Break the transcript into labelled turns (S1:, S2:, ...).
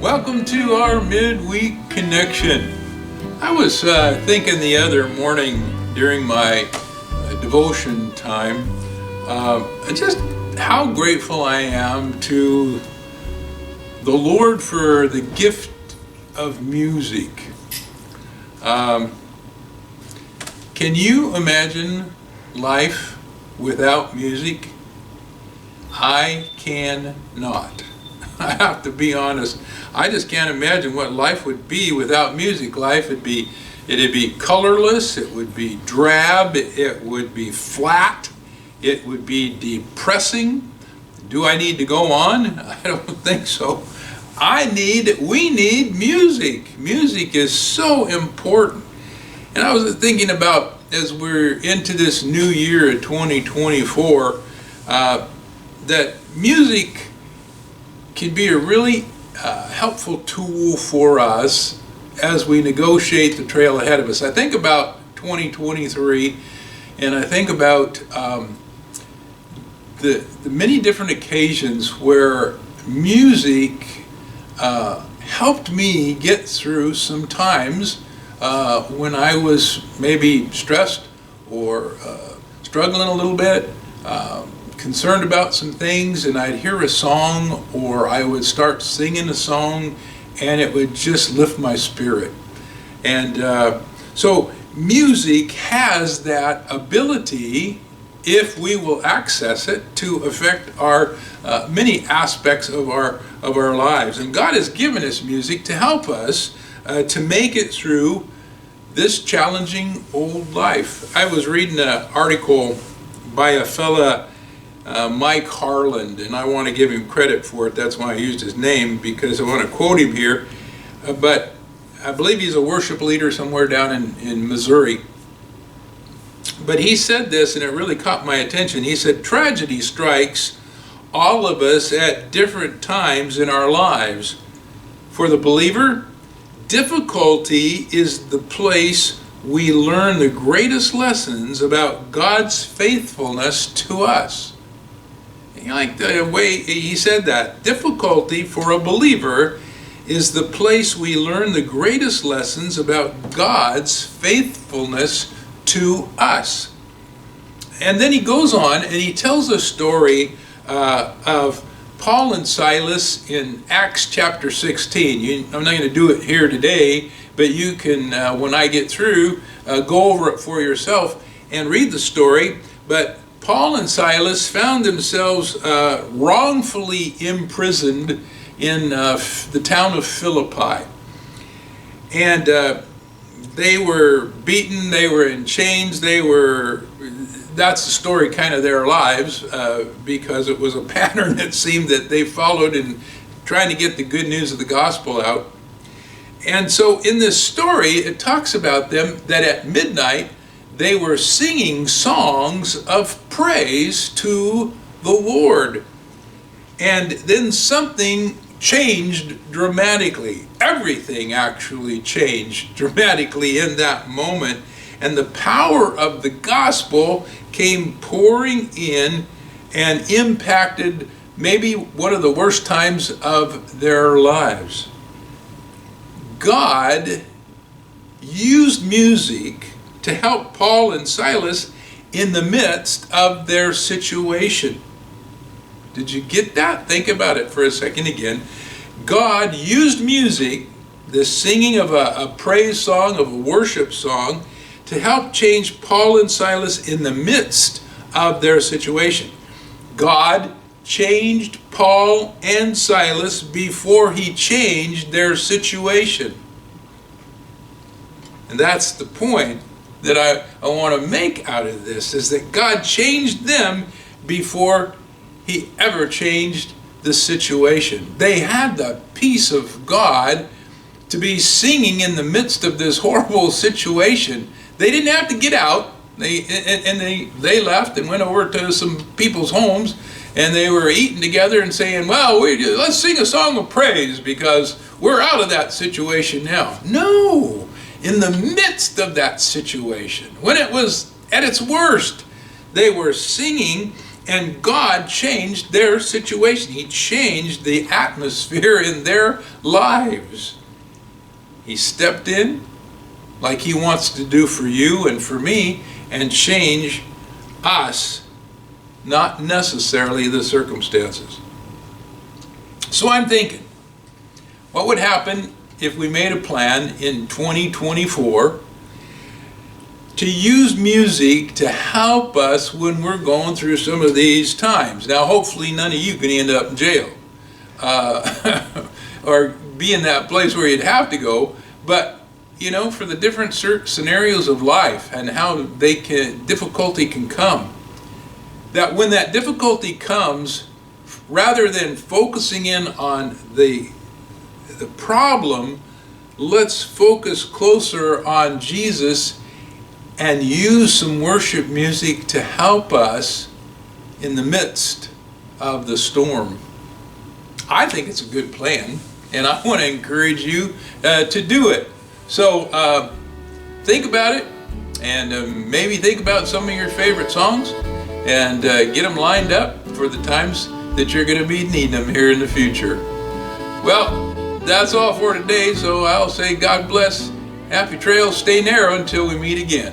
S1: Welcome to our Midweek Connection. I was thinking the other morning during my devotion time, just how grateful I am to the Lord for the gift of music. Can you imagine life without music? I cannot. I have to be honest. I just can't imagine what life would be without music. It'd be colorless, it would be drab, it would be flat, it would be depressing. Do I need to go on? I don't think so. We need music. Music is so important. And I was thinking about, as we're into this new year of 2024, that music can be a really helpful tool for us as we negotiate the trail ahead of us. I think about 2023, and I think about the many different occasions where music helped me get through some times when I was maybe stressed or struggling a little bit, concerned about some things, and I'd hear a song or I would start singing a song and it would just lift my spirit. And so music has that ability, if we will access it, to affect our many aspects of our lives. And God has given us music to help us to make it through this challenging old life. I was reading an article by a fella, Mike Harland, and I want to give him credit for it. That's why I used his name, because I want to quote him here. But I believe he's a worship leader somewhere down in Missouri. But he said this, and it really caught my attention. He said, "Tragedy strikes all of us at different times in our lives. For the believer, difficulty is the place we learn the greatest lessons about God's faithfulness to us." I like the way he said that. Difficulty for a believer is the place we learn the greatest lessons about God's faithfulness to us. And then he goes on and he tells a story of Paul and Silas in Acts chapter 16. I'm not going to do it here today, but you can, when I get through, go over it for yourself and read the story. But Paul and Silas found themselves wrongfully imprisoned in the town of Philippi. And they were beaten, they were in chains, that's the story kind of their lives, because it was a pattern, it seemed, that they followed in trying to get the good news of the gospel out. And so in this story, it talks about them that at midnight, they were singing songs of praise to the Lord. And then something changed dramatically. Everything actually changed dramatically in that moment. And the power of the gospel came pouring in and impacted maybe one of the worst times of their lives. God used music to help Paul and Silas in the midst of their situation. Did you get that? Think about it for a second again. God used music, the singing of a praise song, of a worship song, to help change Paul and Silas in the midst of their situation. God changed Paul and Silas before he changed their situation. And that's the point that I want to make out of this, is that God changed them before he ever changed the situation. They had the peace of God to be singing in the midst of this horrible situation. They didn't have to get out. They left and went over to some people's homes, and they were eating together and saying, well, let's sing a song of praise because we're out of that situation now. No! In the midst of that situation, when it was at its worst, they were singing And God changed their situation. He changed the atmosphere in their lives. He stepped in like He wants to do for you and for me, and change us, not necessarily the circumstances. So I'm thinking, what would happen if we made a plan in 2024 to use music to help us when we're going through some of these times? Now, hopefully none of you can end up in jail or be in that place where you'd have to go, but for the different scenarios of life and how difficulty can come, that when that difficulty comes, rather than focusing in on the problem, let's focus closer on Jesus and use some worship music to help us in the midst of the storm. I think it's a good plan, and I want to encourage you to do it. So think about it, and maybe think about some of your favorite songs, and get them lined up for the times that you're going to be needing them here in the future. Well, that's all for today, so I'll say God bless, happy trails, stay narrow until we meet again.